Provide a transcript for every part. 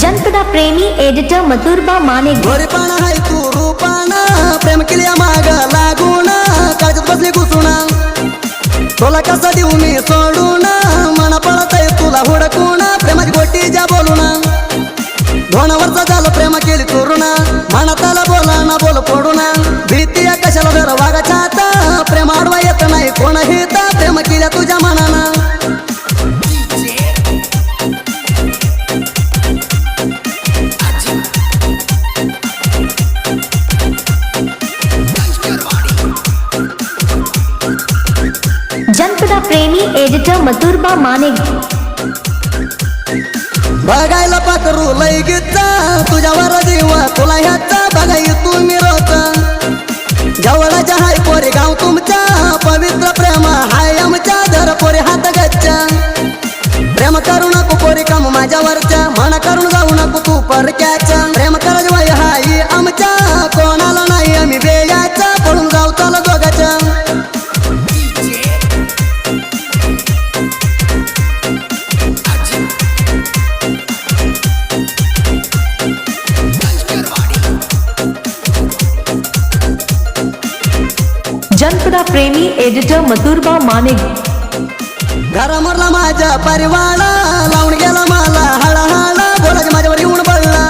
जनपदा प्रेमी एडिटर मथुरबा माने गोरीपणा हाय तू रूपाना प्रेम केल्या माग लागून काळजात बसली घुसून तुला कसं देऊ मी सोडून मना पळतय तुला हुडकून प्रेमाची गोटी ज्या बोलून 2 वर्ष झालं प्रेम केली चोरून मनाताला बोला ना बोल फोडून भीती कशाला जर वागाच्या आता प्रेम आडवा येत नाही कोणही प्रेम केल्या तुझ्या मनानं जनपदा प्रेमी एडिटर मथुरबा माने बघायला पाकरू लय गीत तुझ्यावर जीव तुला ह्याचा बघाय तुम्ही रोत जवळच्या हाय पोरे गाव तुमच्या पवित्र प्रेम हाय आमच्या धर पोरे हात गच्चा प्रेम करू नको पोरे काम माझ्यावरच्या मन करून जाऊ नको तू परक्याच्या प्रेम कर वय हाय आमच्या कोणाला नाही आम्ही बेयाच्या पळून जाऊ चाल दोघाच्या जनपदा प्रेमी एडिटर मथुरबा माने घरा मरला माझ्या परिवार लावून गेला मला हळहळ बोलायचे माझ्यावर येऊन पडला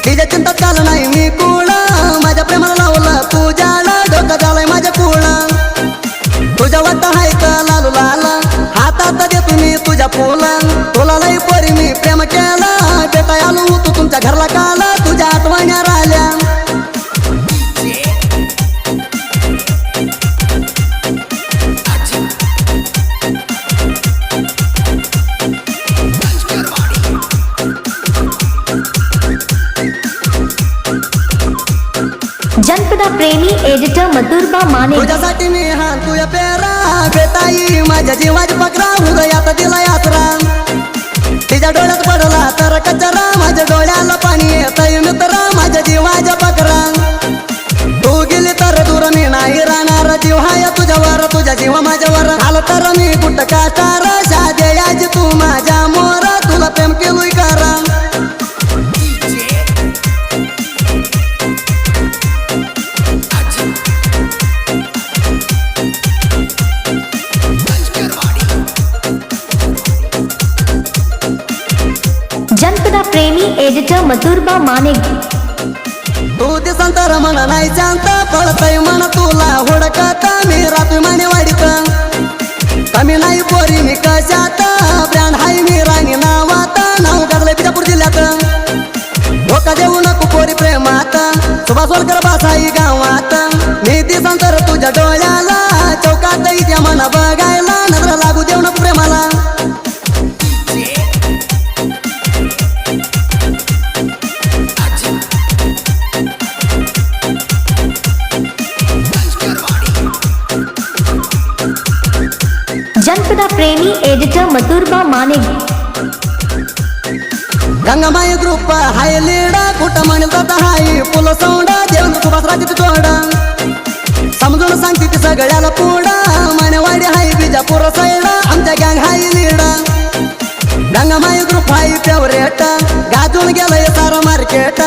तिच्या चिंतात काल नाही मी कुळ माझ्या प्रेमाला लावलं तुझ्याला डोकं झालंय माझ्या कुळ तुझ्या वाट हाय का लालू लाल हातात देतो मी तुझ्या फुला तुला लई परी मी प्रेम केला बेटा आलो तू तुमच्या घरला काल तुझ्या आठवण्या राहिल्या जनपदा प्रेमी एडिटर मथुरबा माने तुझ्यासाठी मी हा तुझ्या पेरा बेताई माझ्या जीवाची पकरा हृदयात दिला यात्रा तिच्या डोळ्यात पडला तर कचरा माझ्या डोळ्याला पाणी येतय मित्र माझ्या जीवाच्या पकरा तू गेली तर दूर मी नाही राहणार जीव हाय तुझ्यावर तुझ्या जीवा माझ्यावर आलं तर मी कुठ काटार शाद्याची तू माझ्या मोर तुला प्रेम केलोय करा जनपदा प्रेमी एडिटर मथुरबा माने तू दिसंतर मन नाही शांत पळतय मन तुला हुडकत मी रात्री माने वाढीत कमी नाही पोरी मी कशात ब्रँड हाय मी राणी नावात नाव गाजलंय बिजापूर जिल्ह्यात धोका देऊ नको पोरी प्रेमात सुभाष वलकर बासाई गावात मी दिसंतर तुझ्या डोळ्याला चौकात इथे मन बघायला नजर लागू देऊ नको प्रेमाला जनपदा प्रेमी एडिटर मथुरबा माने गंगामाई ग्रुप हाय लीडा कुठं म्हणतात हाय पुल सौंडा देऊन सुभाष राजी तोडा समजून सांगते ती सगळ्याला पुढा मानेवाडी हाय बिजापूर साईड आमच्या गँग हाय लीडा गंगामाई ग्रुप हाय फेवरेट गाजून गेलंय सारं मार्केट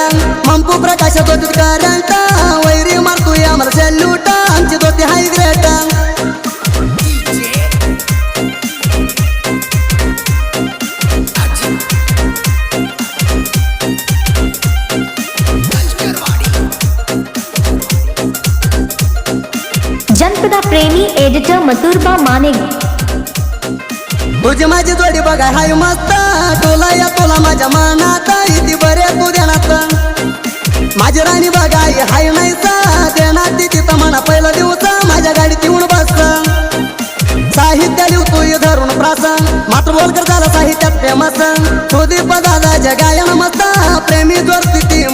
मंपू प्रकाश दोतीत करंट वैरी मारतोय आम्हाला सॅल्यूट आमची दोती हाय ग्रेट जनपदा प्रेमी एडिटर मथुरबा माने तुझी माझी जोडी बघा हाय मस्त तुला या तुला माझ्या मनात इथे बरे तू देण्यात माझी राणी बघा हाय नाही देण्यात तिथं म्हणा पहिला दिवस माझ्या गाडीत येऊन बस साहित्य लिहतोय धरून प्रास मात्र बोलकर झाला साहित्यात फेमस सुदीप दादाच्या गायन मस्त प्रेमी जोर ती